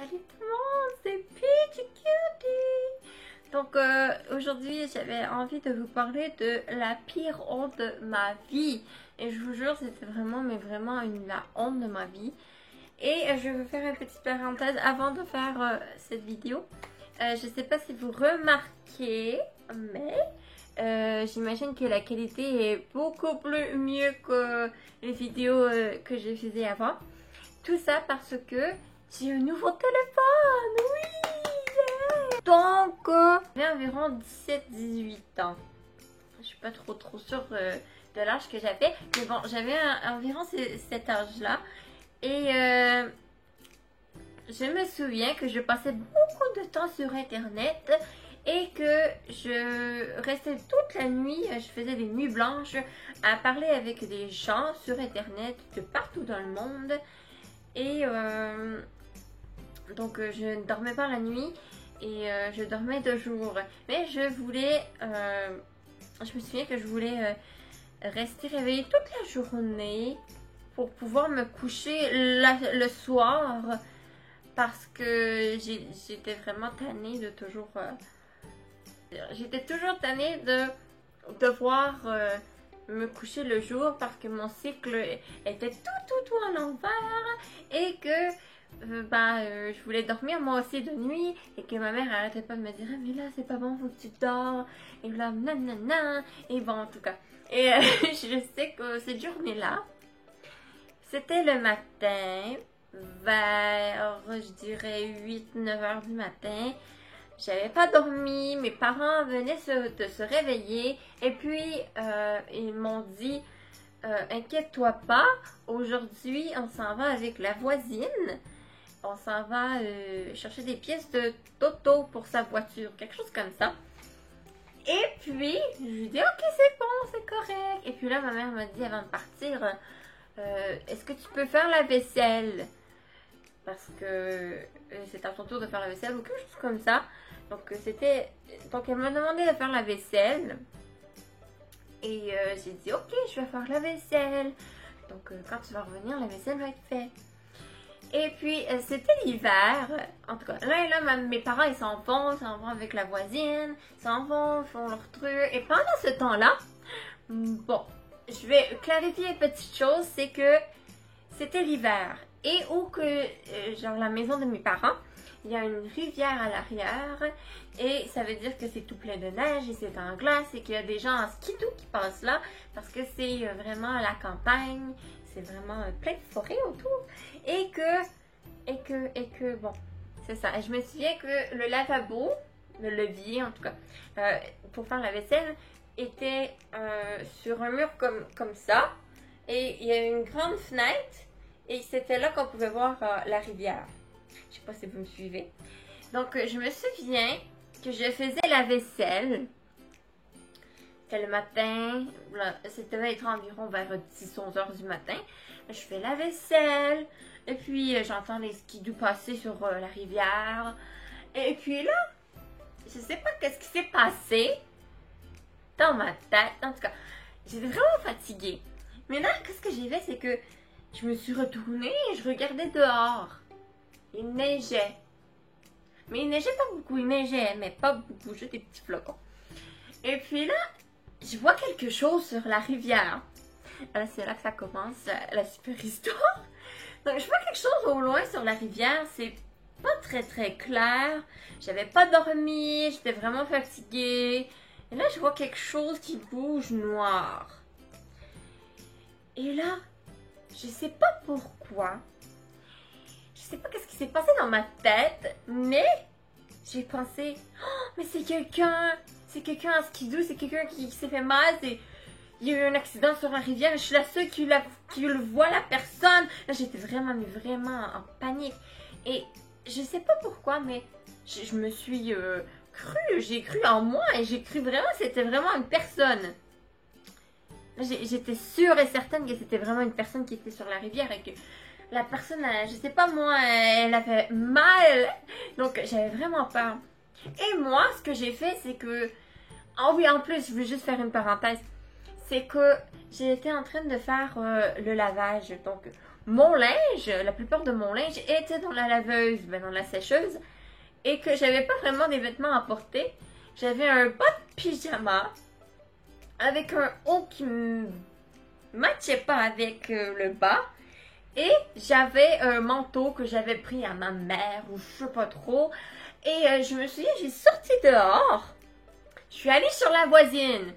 Salut tout le monde, c'est Peach Cutie. Donc aujourd'hui j'avais envie de vous parler de la pire honte de ma vie. Et je vous jure c'était vraiment la honte de ma vie. Et je vais vous faire une petite parenthèse avant de faire cette vidéo. Je sais pas si vous remarquez, mais j'imagine que la qualité est beaucoup plus mieux que les vidéos que je faisais avant. Tout ça parce que j'ai un nouveau téléphone, oui! Donc, j'ai environ 17-18 ans. Je suis pas trop sûre de l'âge que j'avais. Mais bon, j'avais environ cet âge-là. Et je me souviens que je passais beaucoup de temps sur Internet. Et que je restais toute la nuit, je faisais des nuits blanches à parler avec des gens sur Internet de partout dans le monde. Et donc je ne dormais pas la nuit et je dormais de jour. Mais je me souviens que je voulais rester réveillée toute la journée pour pouvoir me coucher le soir parce que j'étais vraiment tannée de toujours... j'étais toujours tannée de devoir me coucher le jour parce que mon cycle était tout à l'envers et que je voulais dormir moi aussi de nuit et que ma mère arrêtait pas de me dire ah, mais là c'est pas bon, faut que tu dors et là nanana et bon en tout cas et je sais que cette journée-là c'était le matin vers je dirais 8-9 heures du matin. J'avais pas dormi, mes parents venaient de se réveiller et puis ils m'ont dit inquiète-toi pas, aujourd'hui on s'en va avec la voisine, on s'en va chercher des pièces d'auto pour sa voiture, quelque chose comme ça. Et puis je lui dis ok c'est bon, c'est correct. Et puis là ma mère m'a dit avant de partir est-ce que tu peux faire la vaisselle? Parce que c'est à ton tour de faire la vaisselle ou quelque chose comme ça. Donc elle m'a demandé de faire la vaisselle. Et j'ai dit ok je vais faire la vaisselle. Donc quand tu vas revenir la vaisselle va être faite. Et puis c'était l'hiver. En tout cas là mes parents ils s'en vont avec la voisine. Ils s'en vont, font leur truc. Et pendant ce temps-là, bon, je vais clarifier une petite chose. C'est que c'était l'hiver. Et où que, genre la maison de mes parents, il y a une rivière à l'arrière et ça veut dire que c'est tout plein de neige et c'est en glace et qu'il y a des gens en skidoo qui passent là parce que c'est vraiment à la campagne, c'est vraiment plein de forêts autour et que bon, c'est ça. Et je me souviens que le lavabo, le levier en tout cas, pour faire la vaisselle était sur un mur comme ça et il y a une grande fenêtre. Et c'était là qu'on pouvait voir la rivière. Je sais pas si vous me suivez. Donc, je me souviens que je faisais la vaisselle. C'était le matin. C'était être environ vers 10-11 heures du matin. Je fais la vaisselle. Et puis, j'entends les skidoo passer sur la rivière. Et puis là, je sais pas qu'est-ce qui s'est passé dans ma tête. En tout cas, j'étais vraiment fatiguée. Mais là, qu'est-ce que j'ai fait, c'est que je me suis retournée et je regardais dehors. Il neigeait. Mais il neigeait pas beaucoup. Il neigeait, mais pas beaucoup. Juste des petits flocons. Et puis là, je vois quelque chose sur la rivière. C'est là que ça commence, la super histoire. Donc, je vois quelque chose au loin sur la rivière. C'est pas très clair. J'avais pas dormi. J'étais vraiment fatiguée. Et là, je vois quelque chose qui bouge noir. Et là, je sais pas pourquoi. Je sais pas qu'est-ce qui s'est passé dans ma tête, mais j'ai pensé, oh, mais c'est quelqu'un en skidoo, c'est quelqu'un qui s'est fait mal, il y a eu un accident sur la rivière et je suis la seule qui le voit, la personne. Là, j'étais vraiment en panique. Et je sais pas pourquoi, mais je me suis j'ai cru en moi et j'ai cru vraiment, c'était vraiment une personne. J'étais sûre et certaine que c'était vraiment une personne qui était sur la rivière et que la personne, je sais pas moi, elle avait mal. Donc j'avais vraiment peur. Et moi, ce que j'ai fait, c'est que... Oh oui, en plus, je veux juste faire une parenthèse. C'est que j'étais en train de faire le lavage. Donc mon linge, la plupart de mon linge était dans la laveuse, ben dans la sécheuse, et que j'avais pas vraiment des vêtements à porter. J'avais un bas de pyjama avec un haut qui me matchait pas avec le bas. Et j'avais un manteau que j'avais pris à ma mère ou je sais pas trop. Et je me suis dit, j'ai sorti dehors. Je suis allée sur la voisine.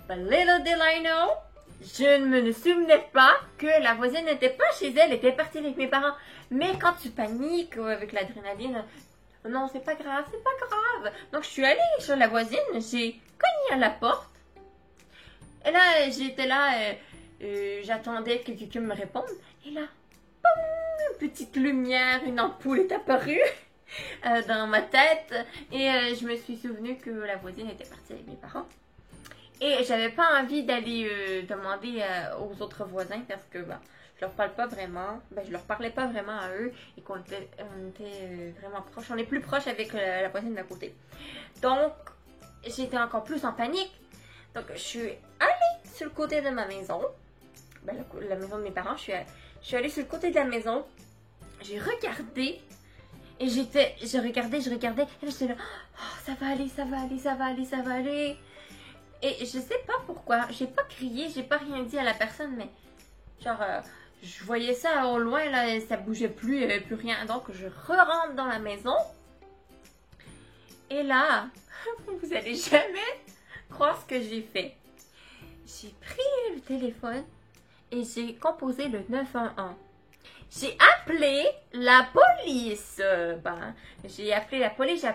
But little did I know, je ne me souvenais pas que la voisine n'était pas chez elle, elle était partie avec mes parents. Mais quand tu paniques avec l'adrénaline, non, c'est pas grave, c'est pas grave. Donc je suis allée sur la voisine, j'ai cogné à la porte. Et là, j'étais là, j'attendais que quelqu'un me réponde. Et là, boum, une petite lumière, une ampoule est apparue dans ma tête. Et je me suis souvenu que la voisine était partie avec mes parents. Et j'avais pas envie d'aller demander aux autres voisins parce que je leur parle pas vraiment. Je leur parlais pas vraiment à eux et qu'on était, vraiment proches. On est plus proches avec la voisine d'à côté. Donc, j'étais encore plus en panique. Donc, je suis allée sur le côté de ma maison. La maison de mes parents. Je suis allée sur le côté de la maison. J'ai regardé. Et je regardais. Et là, j'étais là, oh, ça va aller, ça va aller, ça va aller, ça va aller. Et je sais pas pourquoi, j'ai pas crié, j'ai pas rien dit à la personne, mais genre, je voyais ça au loin, là, ça bougeait plus, il n'y avait plus rien. Donc, je re-rentre dans la maison. Et là, vous allez jamais croire ce que j'ai fait. J'ai pris le téléphone et j'ai composé le 911. J'ai appelé la police. J'ai appelé la police, j'ai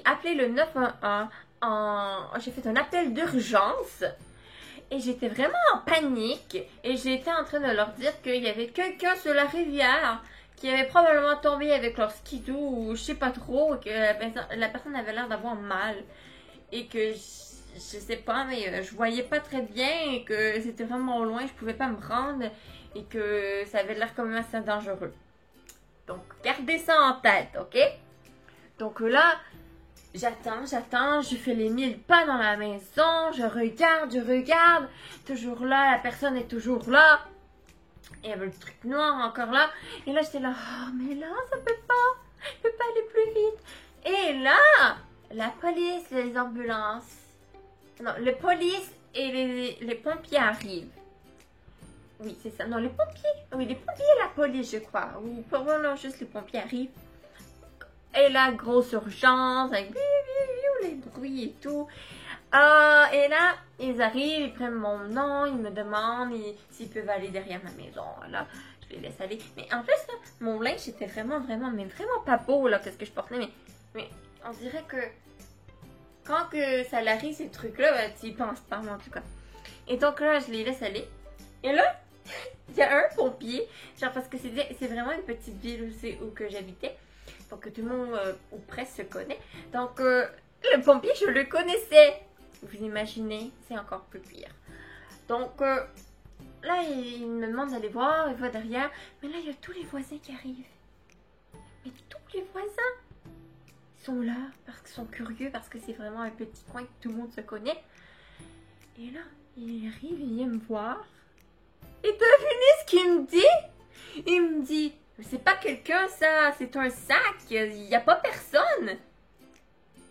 appelé le 911. J'ai fait un appel d'urgence et j'étais vraiment en panique et j'étais en train de leur dire qu'il y avait quelqu'un sur la rivière qui avait probablement tombé avec leur skidoo ou je sais pas trop, que la personne avait l'air d'avoir mal et que je sais pas, mais je voyais pas très bien et que c'était vraiment au loin, je pouvais pas me rendre et que ça avait l'air quand même assez dangereux. Donc gardez ça en tête, ok? Donc là, j'attends, je fais les 1000 pas dans la maison, je regarde, toujours là, la personne est toujours là. Et il y avait le truc noir encore là. Et là, j'étais là, oh, mais là, ça peut pas aller plus vite. Et là, la police, les ambulances, non, la police et les pompiers arrivent. Oui, c'est ça, non, les pompiers et la police, je crois. Ou probablement juste les pompiers arrivent. Et là, grosse urgence, avec les bruits et tout. Et là, ils arrivent, ils prennent mon nom, ils me demandent s'ils peuvent aller derrière ma maison. Là, je les laisse aller. Mais en plus, là, mon linge était vraiment pas beau, là, qu'est-ce que je portais. Mais on dirait que quand que ça arrive, ces trucs-là, tu y penses pas, en tout cas. Et donc là, je les laisse aller. Et là, il y a un pompier, genre parce que c'est vraiment une petite ville où que j'habitais. Donc que tout le monde ou presque se connaît. Donc le pompier, je le connaissais. Vous imaginez, c'est encore plus pire. Donc là, il me demande d'aller voir, il va derrière. Mais là, il y a tous les voisins qui arrivent. Mais tous les voisins sont là parce qu'ils sont curieux, parce que c'est vraiment un petit coin que tout le monde se connaît. Et là, il arrive, il vient me voir. Et devinez ce qu'il me dit? Il me dit, c'est pas quelqu'un ça, c'est un sac, il n'y a pas personne.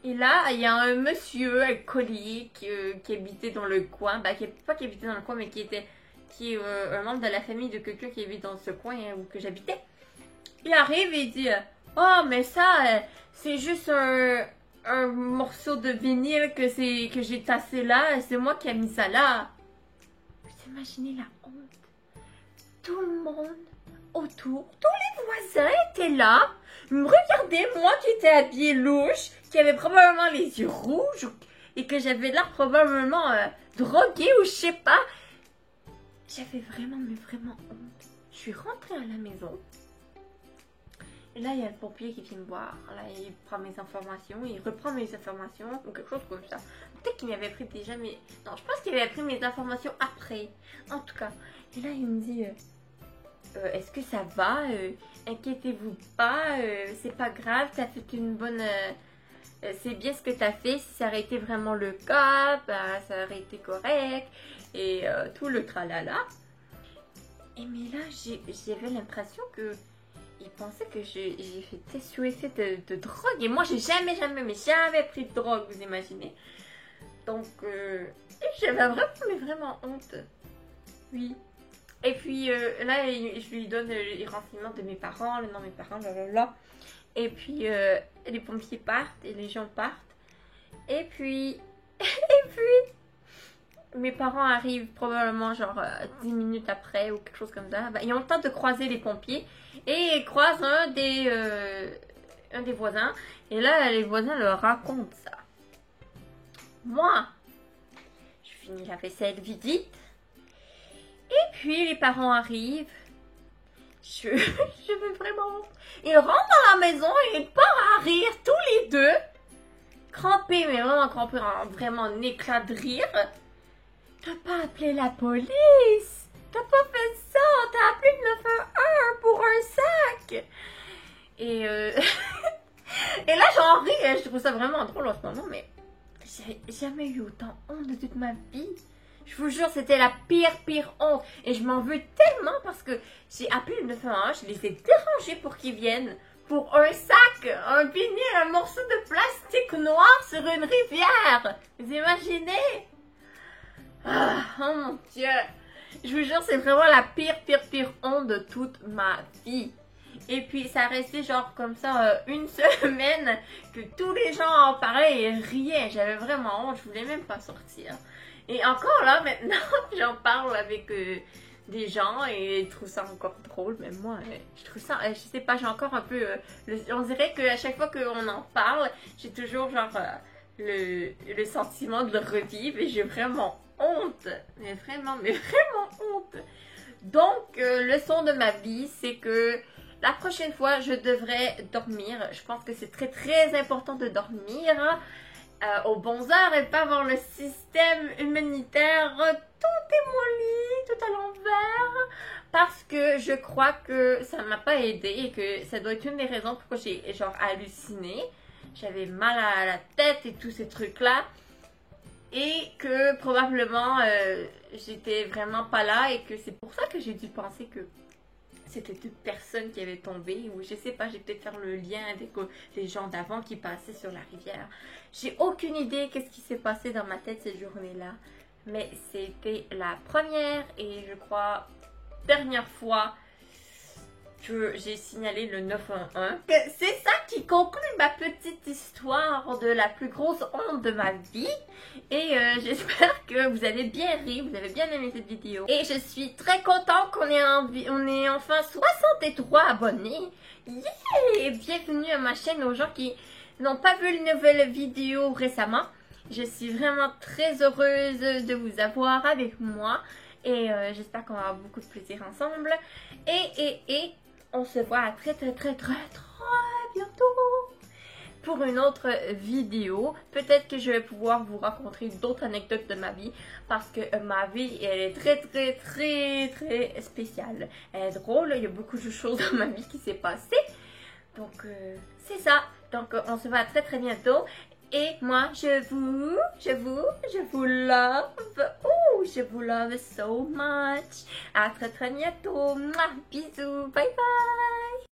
Et là, il y a un monsieur alcoolique qui habitait dans le coin, qui habitait dans le coin, mais qui est un membre de la famille de quelqu'un qui habite dans ce coin où que j'habitais. Il arrive et il dit, oh mais ça, c'est juste un morceau de vinyle que j'ai tassé là, c'est moi qui ai mis ça là. Vous imaginez la honte? Tout le monde autour, tous les voisins étaient là, me regardaient, moi qui étais habillée louche, qui avait probablement les yeux rouges et que j'avais l'air probablement droguée ou je sais pas. J'avais vraiment honte. Je suis rentrée à la maison. Et là, il y a le pompier qui vient me voir. Là, il prend mes informations, il reprend mes informations ou quelque chose comme ça. Peut-être qu'il m'avait pris déjà mes... Non, je pense qu'il avait pris mes informations après. En tout cas. Et là, il me dit... est-ce que ça va? Inquiétez-vous pas, c'est pas grave, t'as fait une bonne... c'est bien ce que t'as fait, si ça aurait été vraiment le cas, ça aurait été correct, et tout le tralala. Et mais là, j'avais l'impression que il pensait que j'ai fait sous effet de drogue. Et moi, j'ai jamais pris de drogue, vous imaginez. Donc, j'avais vraiment honte. Oui. Et puis là, je lui donne les renseignements de mes parents, le nom de mes parents, blablabla. Et puis, les pompiers partent et les gens partent. Et puis, mes parents arrivent probablement genre 10 minutes après ou quelque chose comme ça. Bah, ils ont le temps de croiser les pompiers et ils croisent un des voisins. Et là, les voisins leur racontent ça. Moi, je finis la vaisselle vite. Et puis les parents arrivent. Je veux vraiment... Ils rentrent dans la maison et ils partent à rire tous les deux. Crampés, mais vraiment crampés, vraiment un éclat de rire. T'as pas appelé la police. T'as pas fait ça. T'as appelé le 911 pour un sac. Et, et là, j'en ris. Je trouve ça vraiment drôle en ce moment, mais j'ai jamais eu autant honte de toute ma vie. Je vous jure, c'était la pire honte. Et je m'en veux tellement parce que j'ai appelé le 911, je les ai dérangés pour qu'ils viennent. Pour un sac, un vinyle, un morceau de plastique noir sur une rivière. Vous imaginez? Ah, oh mon Dieu. Je vous jure, c'est vraiment la pire honte de toute ma vie. Et puis, ça restait genre comme ça une semaine que tous les gens en parlaient et riaient. J'avais vraiment honte, je voulais même pas sortir. Et encore là, maintenant, j'en parle avec des gens et ils trouvent ça encore drôle. Mais moi, je trouve ça, je sais pas, j'ai encore un peu... on dirait qu'à chaque fois qu'on en parle, j'ai toujours genre le sentiment de le revivre et j'ai vraiment honte. Mais vraiment honte. Donc, leçon de ma vie, c'est que la prochaine fois, je devrais dormir. Je pense que c'est très important de dormir aux bonnes heures et pas avoir le système immunitaire tout démoli, tout à l'envers. Parce que je crois que ça m'a pas aidé et que ça doit être une des raisons pourquoi j'ai genre halluciné. J'avais mal à la tête et tous ces trucs-là. Et que probablement j'étais vraiment pas là et que c'est pour ça que j'ai dû penser que c'était deux personnes qui avaient tombé, ou je sais pas, j'ai peut-être faire le lien avec les gens d'avant qui passaient sur la rivière. J'ai aucune idée qu'est-ce qui s'est passé dans ma tête cette journée-là, mais c'était la première et je crois dernière fois que j'ai signalé le 911. C'est ça qui conclut ma petite histoire de la plus grosse honte de ma vie. Et j'espère que vous avez bien ri, vous avez bien aimé cette vidéo. Et je suis très contente qu'on ait enfin 63 abonnés. Yeah! Bienvenue à ma chaîne aux gens qui n'ont pas vu une nouvelle vidéo récemment. Je suis vraiment très heureuse de vous avoir avec moi. Et j'espère qu'on va avoir beaucoup de plaisir ensemble. Et on se voit très bientôt pour une autre vidéo. Peut-être que je vais pouvoir vous raconter d'autres anecdotes de ma vie parce que ma vie elle est très spéciale. Elle est drôle, il y a beaucoup de choses dans ma vie qui s'est passé. Donc c'est ça. Donc on se voit très bientôt. Et moi, je vous love. Oh, je vous love so much. À très bientôt. Mouah, bisous. Bye bye.